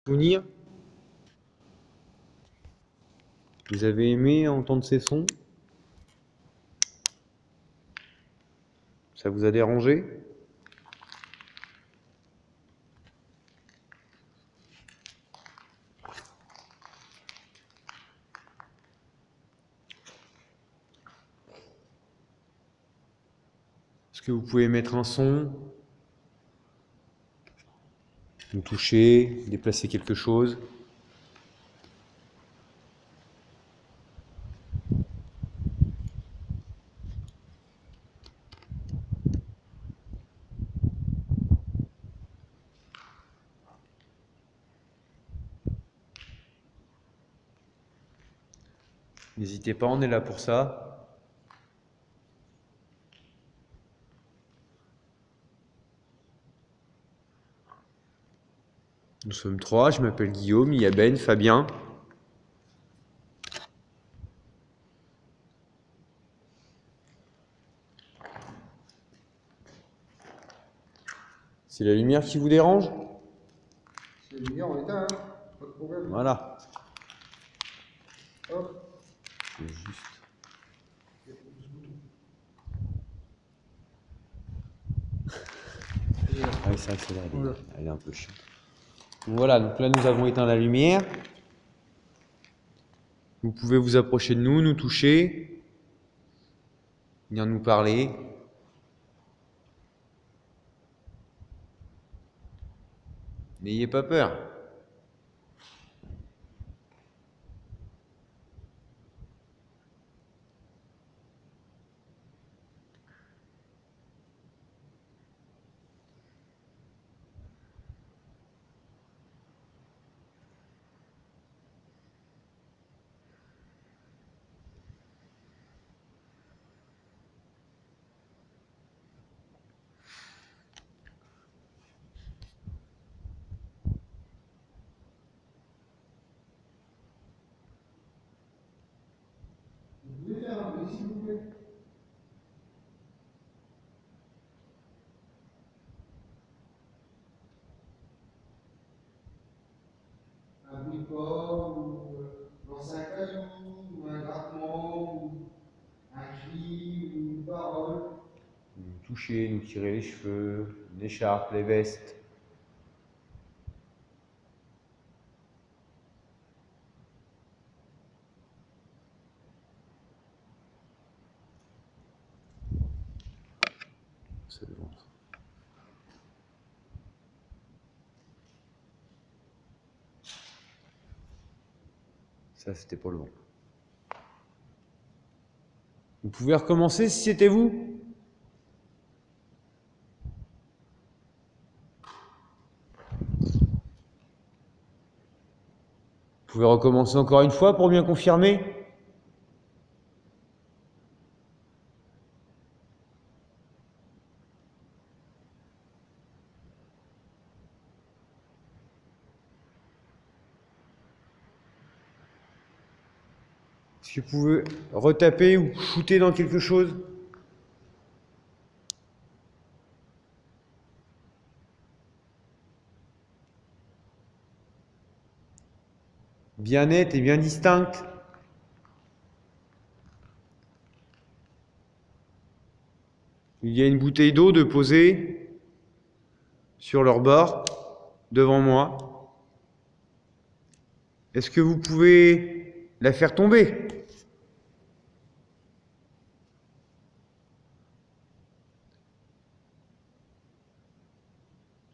Souvenirs? Vous avez aimé entendre ces sons? Ça vous a dérangé? Est-ce que vous pouvez mettre un son, nous toucher, déplacer quelque chose? N'hésitez pas, on est là pour ça. Nous sommes trois, je m'appelle Guillaume, il y a Ben, Fabien. C'est la lumière qui vous dérange? C'est la lumière en état, hein, pas de problème. Voilà. Hop. C'est juste. Ah oui, c'est vrai que celle-là, elle est un peu chiante. Donc voilà, donc là nous avons éteint la lumière. Vous pouvez vous approcher de nous, nous toucher, venir nous parler. N'ayez pas peur. Vous pouvez faire un bruit, s'il vous plaît? Un bruit fort, ou lancer un caillou, ou un grattement, ou un cri, ou une parole. Nous toucher, nous tirer les cheveux, une écharpe, les vestes. C'est le ventre. Ça, c'était pour le ventre. Vous pouvez recommencer si c'était vous? Vous pouvez recommencer encore une fois pour bien confirmer? Est-ce que vous pouvez retaper ou shooter dans quelque chose? Bien nette et bien distincte. Il y a une bouteille d'eau de poser sur leur bord, devant moi. Est-ce que vous pouvez la faire tomber?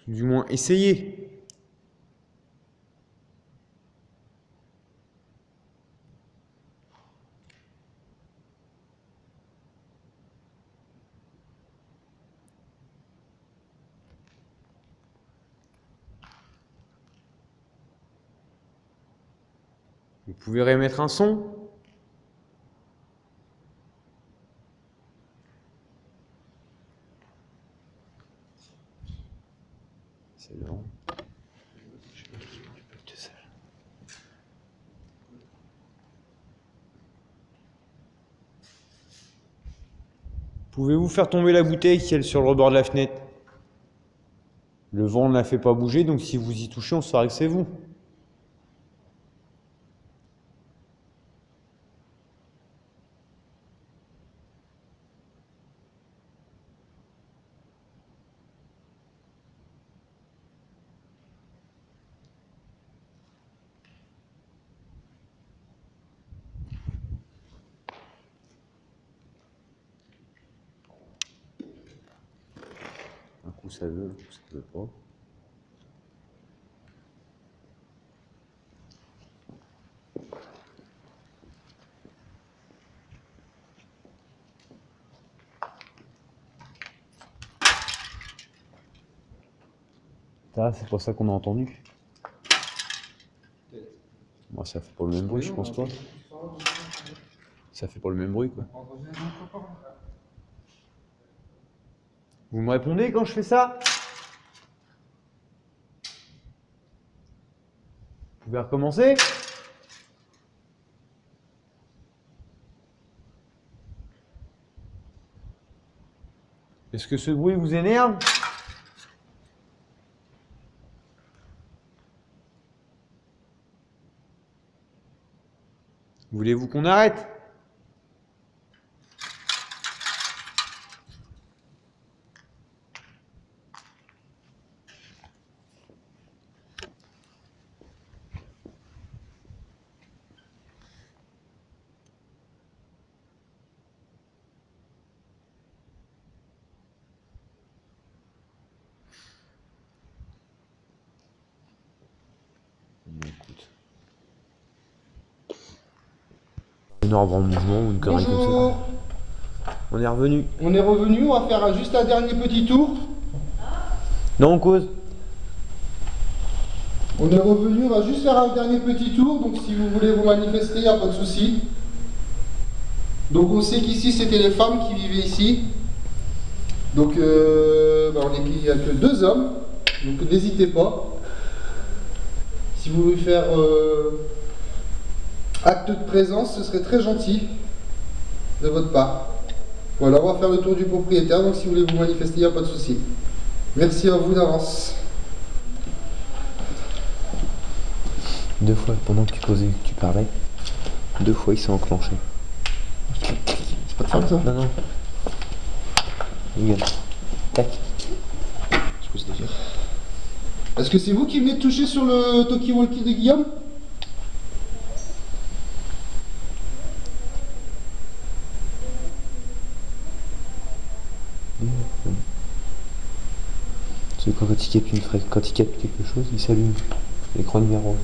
Du moins, essayez. Vous pouvez remettre un son. C'est lent. Pouvez-vous faire tomber la bouteille si elle est sur le rebord de la fenêtre? Le vent ne la fait pas bouger, donc si vous y touchez, on saura que c'est vous. Ou ça veut, ou ça veut pas. Ça, c'est pas ça qu'on a entendu. Moi, ça fait pas le même bruit, je pense pas. Ça fait pas le même bruit, quoi. Vous me répondez quand je fais ça? Vous pouvez recommencer? Est-ce que ce bruit vous énerve? Voulez-vous qu'on arrête? Écoute. Une arbre en mouvement ou une connerie comme ça. Bonjour. On est revenu. On est revenu, on va faire juste un dernier petit tour. Non, on cause. On est revenu, on va juste faire un dernier petit tour. Donc si vous voulez vous manifester, il n'y a pas de souci. Donc on sait qu'ici c'était les femmes qui vivaient ici. Donc il n'y a que 2 hommes. Donc n'hésitez pas. Si vous voulez faire acte de présence, ce serait très gentil de votre part. Voilà, on va faire le tour du propriétaire. Donc si vous voulez vous manifester, il n'y a pas de souci. Merci à vous d'avance. 2 fois, pendant que tu posais, que tu parlais, 2 fois il s'est enclenché. C'est pas de femme ça? Non, non. Regarde. Tac. Je pose déjà. Est-ce que c'est vous qui venez de toucher sur le talkie-walkie de Guillaume? C'est quand il capte quelque chose, il s'allume. L'écran numéro.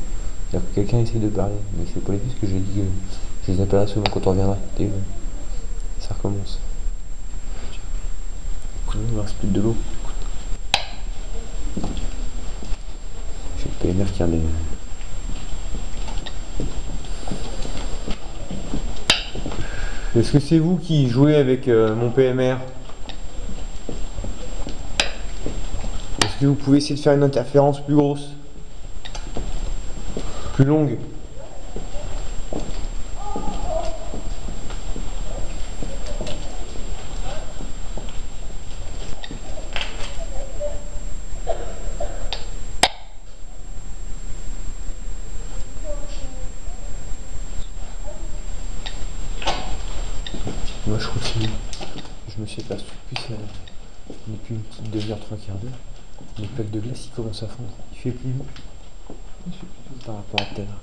C'est-à-dire que quelqu'un essaye de parler, mais c'est pas les plus que j'ai dit. Je les appellerai seulement quand on reviendra. Et ça recommence. Écoute, on va voir si plus de l'eau. J'ai le PMR qui relève. Est-ce que c'est vous qui jouez avec mon PMR? Est-ce que vous pouvez essayer de faire une interférence plus grosse? Plus longue? Moi je continue. Je me suis aperçu depuis une petite demi-heure, 3/4 d'heure. Le plaque de glace il commence à fondre. Il fait plus lourd. Par rapport à tout à l'heure.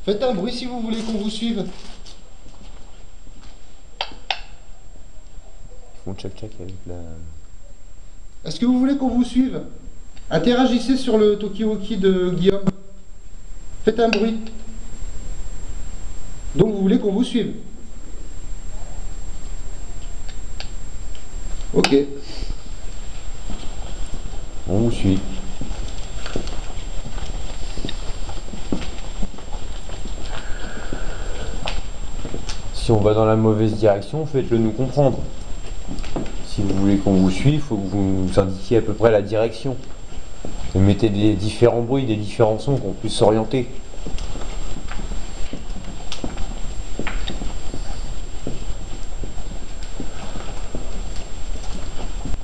Faites un bruit si vous voulez qu'on vous suive. Ils font tchac-tchac avec la... Est-ce que vous voulez qu'on vous suive? Interagissez sur le talkie-walkie de Guillaume. Faites un bruit. Donc vous voulez qu'on vous suive? Ok. On vous suit. Si on va dans la mauvaise direction, faites-le nous comprendre. Si vous voulez qu'on vous suive, il faut que vous nous indiquiez à peu près la direction. Et mettez des différents bruits, des différents sons qu'on puisse s'orienter.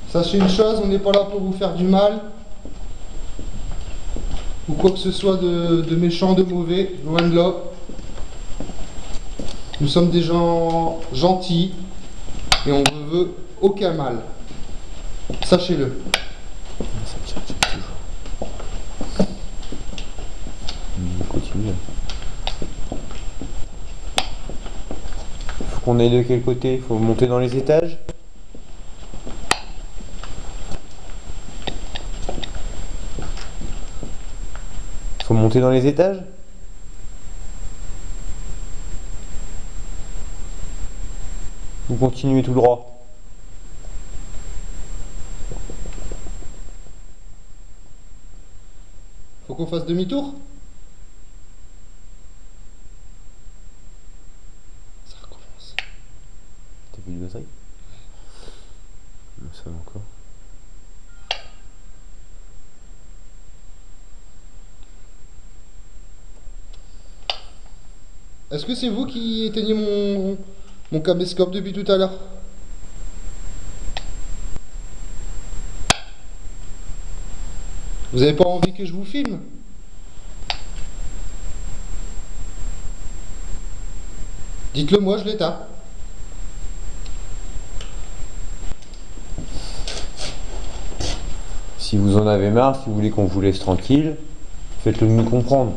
Sachez une chose, on n'est pas là pour vous faire du mal. Ou quoi que ce soit de méchant, de mauvais, loin de là. Nous sommes des gens gentils et on ne veut aucun mal. Sachez-le. Ça tire toujours. On continue. Faut qu'on aille de quel côté? Faut monter dans les étages? Faut monter dans les étages? Vous continuez tout droit. Faut qu'on fasse demi-tour? Ça recommence. T'as plus de batterie? Non, ça va encore. Est-ce que c'est vous qui éteignez mon caméscope depuis tout à l'heure? Vous n'avez pas envie que je vous filme? Dites-le moi, je l'éteins. Si vous en avez marre, si vous voulez qu'on vous laisse tranquille, faites-le nous comprendre.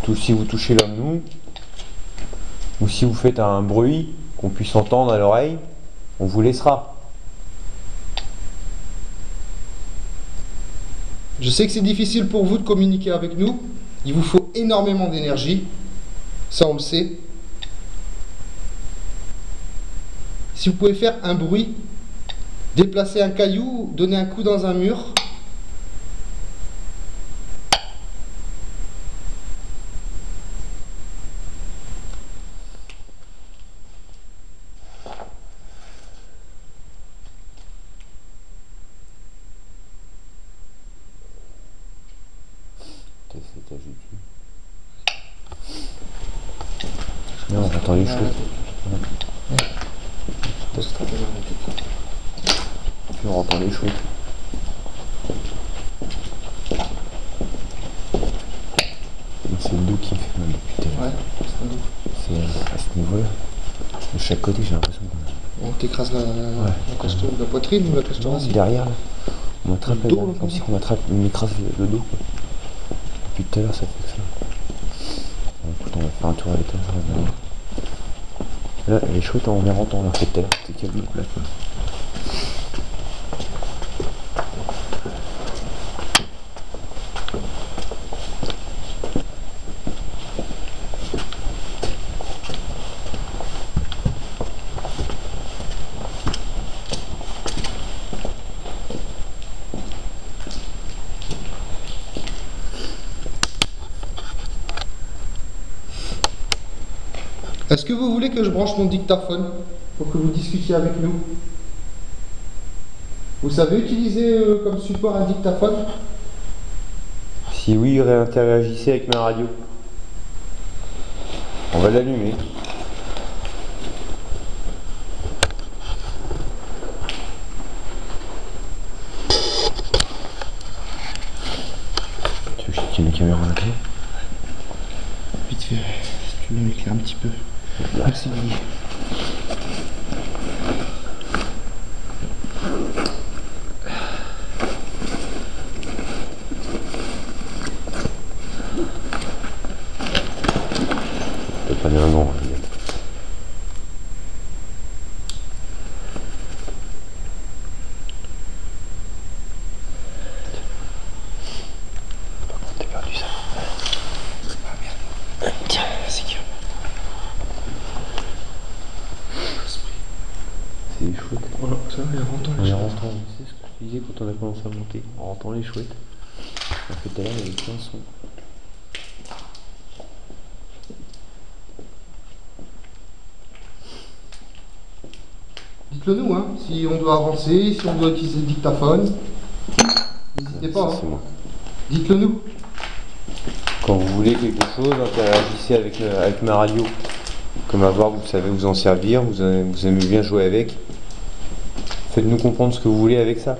Tout si vous touchez l'homme nous, ou si vous faites un bruit qu'on puisse entendre à l'oreille, on vous laissera. Je sais que c'est difficile pour vous de communiquer avec nous. Il vous faut énormément d'énergie. Ça, on le sait. Si vous pouvez faire un bruit, déplacer un caillou, donner un coup dans un mur. Non, on entend les choses. On entend les choses. C'est le dos qui me fait mal depuis tout à l'heure. Ouais, C'est à ce niveau-là. De chaque côté, j'ai l'impression qu'on... on t'écrase la poitrine ou la cage thoracique? Derrière, là. On m'attrape Le dos, là, là, comme si on m'écrase le dos. Quoi. Depuis tout à l'heure, ça fait que ça. Bon, écoute, on va faire un tour à l'étage. Là, elle est chouette en rentrant, là, fait tout à l'heure. C'était calme, là, quoi. Est-ce que vous voulez que je branche mon dictaphone pour que vous discutiez avec nous? Vous savez utiliser comme support un dictaphone? Si oui, réinteragissez avec ma radio. On va l'allumer. Tu veux que je tienne la caméra à la clé? Vite fait, si tu veux m'éclairer un petit peu. Merci Billy. T'as pas un nom. Par contre, t'as perdu ça. Ah merde. Tiens, c'est qui? C'est des chouettes. Voilà, ça, il rentre En les rentrant, c'est ce que je disais quand on a commencé à monter. En rentrant les chouettes. En fait, tout à l'heure, il y avait plein de sons. Dites-le nous, hein, si on doit avancer, si on doit utiliser le dictaphone. N'hésitez pas. Ça, Hein. c'est moi. Dites-le nous. Quand vous voulez quelque chose, interagissez avec ma radio. Comme à voir, vous savez vous en servir, vous aimez bien jouer avec. Faites-nous comprendre ce que vous voulez avec ça.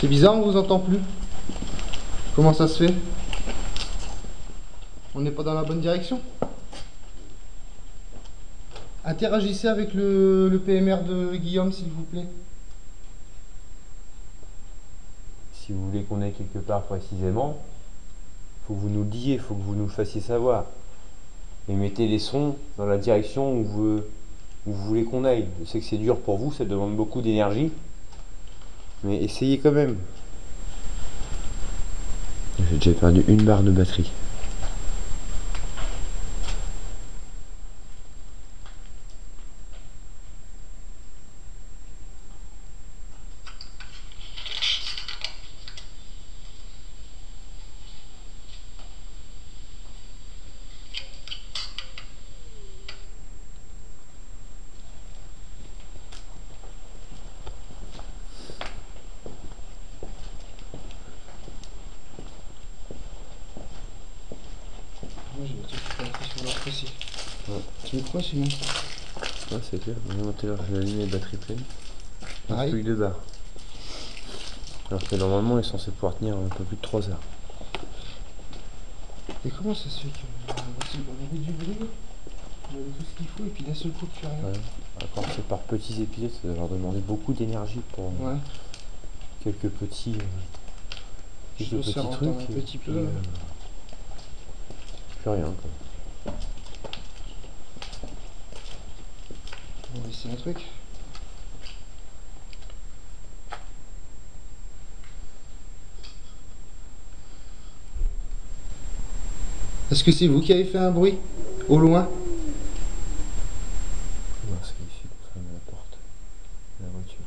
C'est bizarre, on vous entend plus. Comment ça se fait? On n'est pas dans la bonne direction? Interagissez avec le PMR de Guillaume, s'il vous plaît. Si vous voulez qu'on aille quelque part précisément, faut que vous nous le disiez, faut que vous nous le fassiez savoir. Et mettez les sons dans la direction où vous voulez qu'on aille. Je sais que c'est dur pour vous, ça demande beaucoup d'énergie. Mais essayez quand même. J'ai déjà perdu une barre de batterie. Moi j'ai l'impression là aussi. Ouais. Tu me crois sinon? Ouais, c'est clair. Tout à l'heure, j'ai allumé les batteries pleines. Pareil. Plus que 2 barres. Alors que normalement, il est censé pouvoir tenir un peu plus de 3 heures. Et comment ça se fait qu'on avait du bruit, on avait tout ce qu'il faut et puis d'un seul coup plus rien? Ouais. Quand c'est par petits épisodes, ça va leur demander beaucoup d'énergie pour Ouais. quelques petits, Je dois faire trucs. entendre un petit peu. Plus rien quoi. On va essayer un truc. Est-ce que c'est vous qui avez fait un bruit au loin? Non, c'est ici pour fermer la porte de la voiture.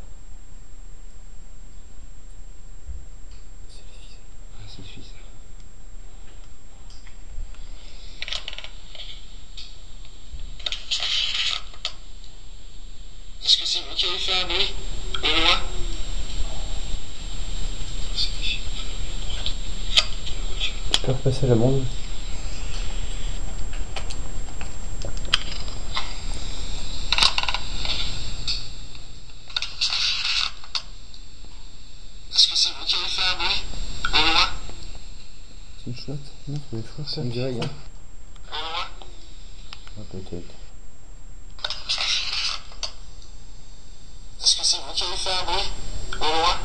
C'est le fils. Ah, c'est le fils. Est-ce que c'est vous qui avez fait un bruit au loin? C'est les filles qui ont fermé la porte de la voiture. Tu peux repasser la bande? Est-ce que c'est vous qui avez fait un bruit au loin? C'est une chouette? Non, c'est une chouette ça? Ça me dit rien. Au loin? Ah, peut-être. Est-ce que c'est vous qui avez fait un bruit au loin?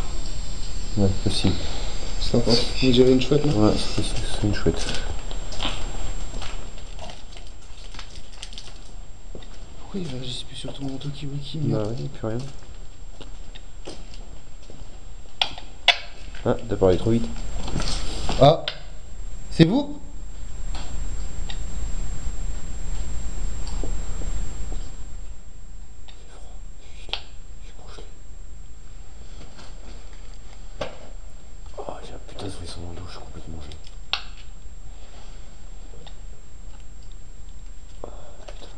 Ouais, c'est possible. C'est sympa. Vous direz une chouette, non? Ouais, c'est possible, c'est une chouette. Pourquoi il réagit plus sur ton talkie-walkie? Bah ouais, plus rien. Ah, t'as parlé trop vite. Ah, c'est vous? Je suis congelé. Oh, j'ai un putain de frisson dans le dos, je suis complètement gelé. Oh, putain.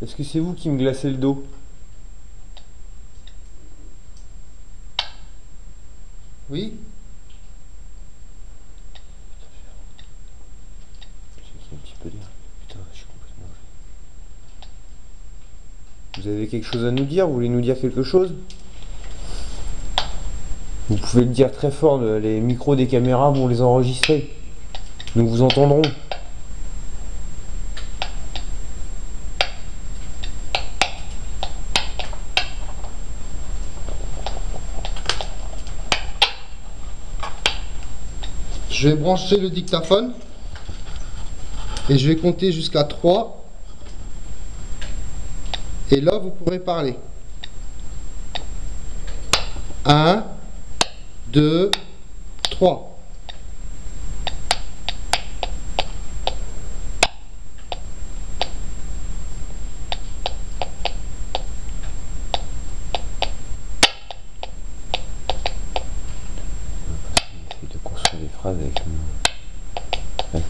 Est-ce que c'est vous qui me glacez le dos? Oui? J'ai un petit peu d'air. Putain, je suis complètement gelé. Vous avez quelque chose à nous dire? Vous voulez nous dire quelque chose? Vous pouvez le dire très fort, les micros des caméras vont les enregistrer. Nous vous entendrons. Je vais brancher le dictaphone et je vais compter jusqu'à 3. Et là, vous pourrez parler. 1, 2, 3. J'essaie de construire des phrases avec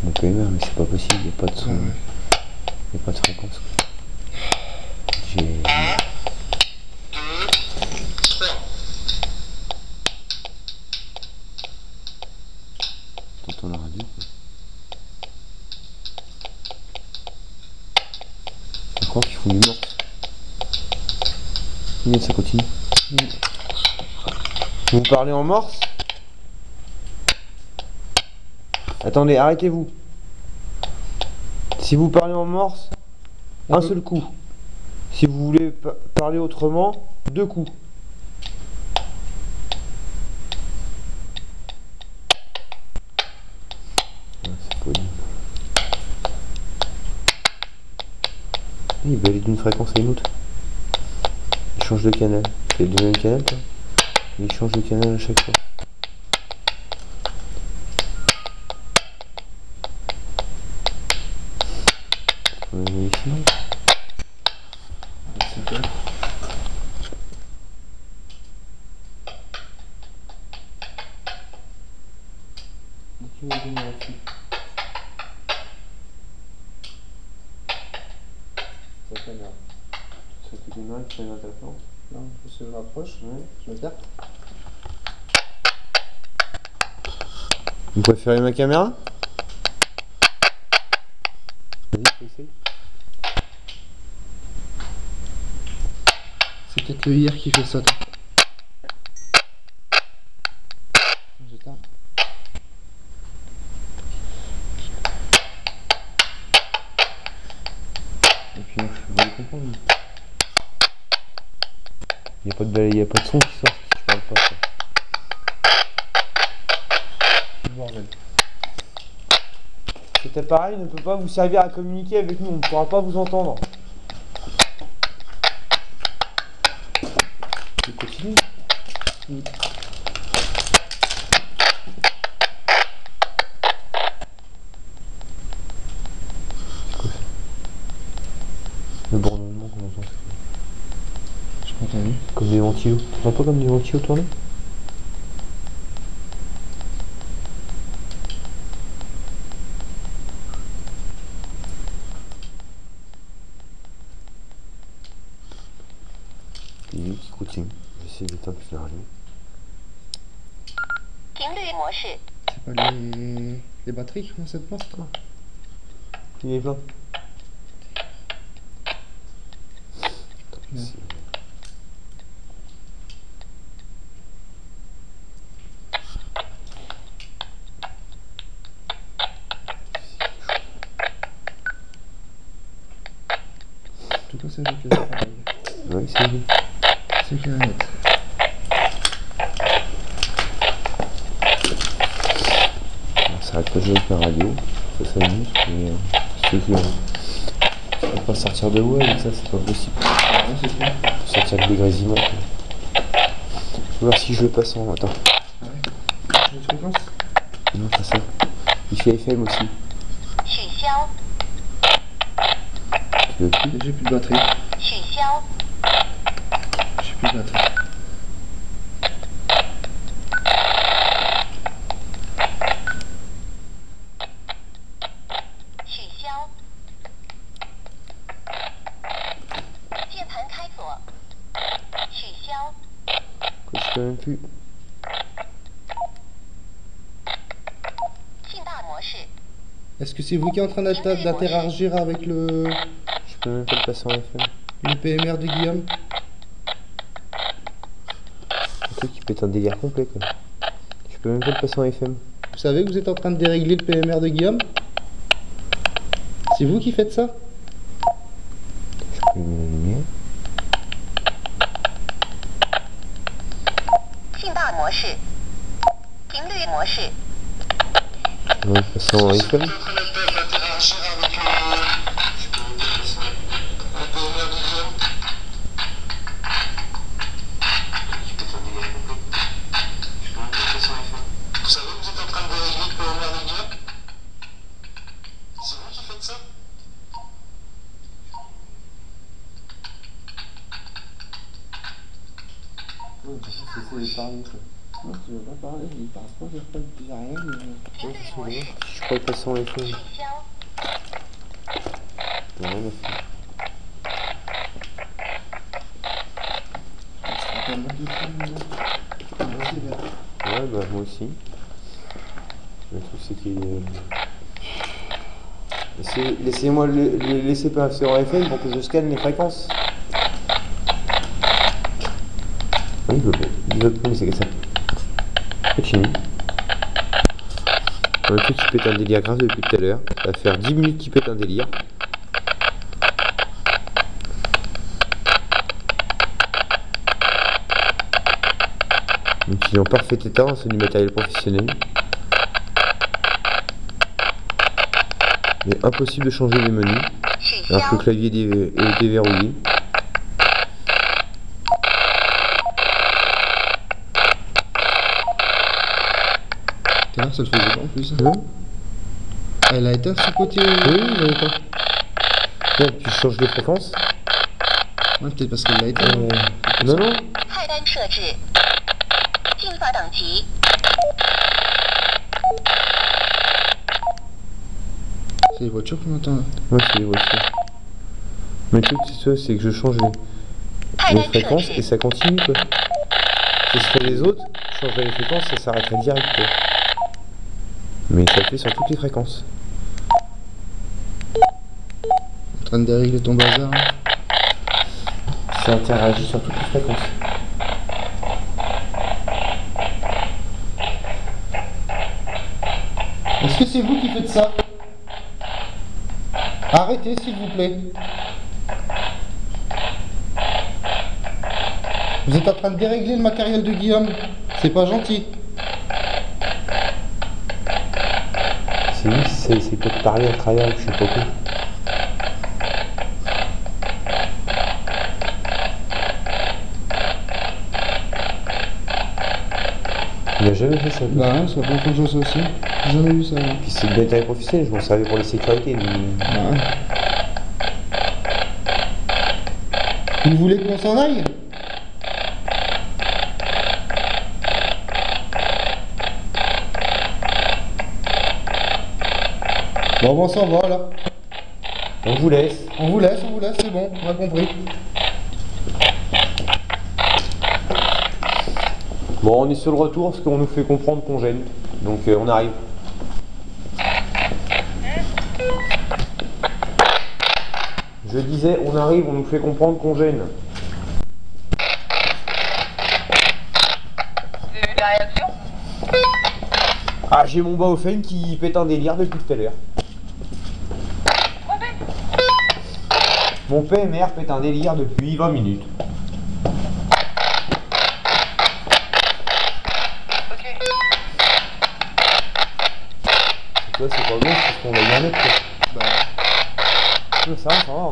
mon PMR, mais c'est pas possible, il n'y a pas de son. Il n'y a pas de fréquence. J'ai. T'entends la radio quoi. Je crois qu'ils font du morse. Oui, ça continue. Vous parlez en morse? Attendez, arrêtez-vous. Si vous parlez en morse, un seul coup. Si vous voulez parler autrement, 2 coups. C'est poli. Il va aller d'une fréquence à une autre. Il change de canal. C'est le même canal, toi? Il change de canal à chaque fois. Ici. Ça fait démarrer, tu fais un interférence. Non, je m'approche, je me tape. Vous préférez ma caméra? Vas-y, essaye. C'est peut-être le IR qui fait ça. Je tape. Et puis, je vais le comprendre. Il n'y a pas de balai, il n'y a pas de son qui sort si je parle pas. Ça. Bordel. Cet appareil ne peut pas vous servir à communiquer avec nous, on ne pourra pas vous entendre. Je continue. Le bourdonnement qu'on entend. Je pas entendu. Comme des ventilos. Tu entends pas comme des ventilos tourner? Et lui qui continue. J'essaie d'éteindre puis de la rallumer. C'est pas les batteries qui ont cette poste là? Il est plein. En tout cas, c'est avec les appareils. Ouais, c'est lui. C'est clair et net. Ça arrête pas de jouer avec la radio, ça s'amuse, mais ceux qui ne peuvent pas sortir de voix avec ça, c'est pas possible. Ouais, c'est clair. Sortir avec des grésillements. Je vais voir si je le passe en. Attends. Ah ouais. J'ai une fréquence? Non, pas ça. Il fait FM aussi. Tu veux plus? J'ai plus de batterie. J'ai plus de batterie. Quoi, je peux même plus. Est-ce que c'est vous qui êtes en train d'interagir avec le Je peux même pas le passer en FM. PMR de Guillaume? Un truc qui peut être un délire complet quoi. Je peux même pas le passer en FM. Vous savez que vous êtes en train de dérégler le PMR de Guillaume? C'est vous qui faites ça? Je peux allumer la lumière. On va le passer en FM. Vous savez que vous êtes en train de dérégler le PMR de Guillaume? C'est vous qui faites ça? Non, c'est de parler quoi. Non, tu veux pas parler, il parle pas, il n'y a rien. Ouais, c'est bon. Je crois le passer en FM. Il y a rien à faire. Ouais, bah moi aussi. Le truc c'est qu'il... Laissez-moi le laisser passer en FM pour que je scanne les fréquences. Oui, il veut pas, mais c'est que ça. Continue. Un truc qui pète un délire grave depuis tout à l'heure. Ça va faire 10 minutes qu'il pète un délire. Donc il est en parfait état, c'est du matériel professionnel. Il est impossible de changer les menus, alors que le clavier est déverrouillé. Ça le faisait pas en plus. Hein? Elle a été sur côté. Oui, j'en ai pas. Bon, tu changes de fréquence. Ouais, peut-être parce qu'elle l'a été. Non, non. C'est les voitures qu'on entend là. Ouais, c'est les voitures. Mais le truc, c'est que je change les fréquences et ça continue, quoi. Si je ferais les autres, je changerais les fréquences, ça s'arrêterait direct, quoi. Mais ça le fait sur toutes les fréquences. En train de dérégler ton bazar. Hein. Ça interagit sur toutes les fréquences. Est-ce que c'est vous qui faites ça? Arrêtez s'il vous plaît. Vous êtes en train de dérégler le matériel de Guillaume. C'est pas gentil. C'est peut-être parler à travers, je sais pas quoi. Il a jamais fait ça. Bah ouais, c'est la première fois que je vois ça aussi. J'ai jamais vu ça. Puis c'est le matériel professionnel, je m'en servais pour la sécurité. Mais... Bah ouais. Vous voulez qu'on s'en aille? Bon, on s'en va là. On vous laisse. On vous laisse, c'est bon, on a compris. Bon, on est sur le retour parce qu'on nous fait comprendre qu'on gêne. Donc on arrive. Je disais, on arrive, on nous fait comprendre qu'on gêne. Vous avez eu la réaction? Ah, j'ai mon Baofeng qui pète un délire depuis tout à l'heure. Mon PMR pète un délire depuis 20 minutes. Ok. Tu vois, c'est pas bon, parce qu'on va bien mettre, quoi. Bah Ça va.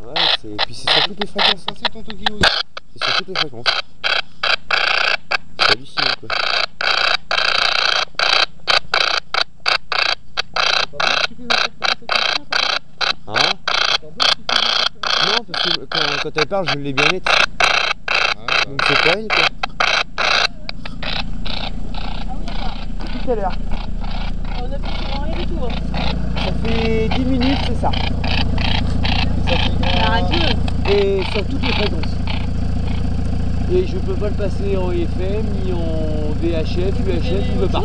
Ouais, puis c'est sur toutes les fréquences. Ça c'est ton Tokyo. C'est sur toutes les fréquences. C'est hallucinant, quoi. Hein? Non, parce que quand elle parle, je l'ai bien nette. Donc c'est pas elle, quoi. Depuis tout à l'heure. On a plus souvent rien du tout. Ça fait 10 minutes, c'est ça. La radio. Et sur toutes les fréquences. Et je peux pas le passer en FM, ni en VHF, UHF, il veut pas.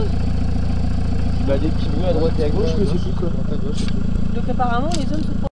Bah des petits bruits à droite et à gauche, mais c'est tout, quoi. Donc apparemment les hommes sont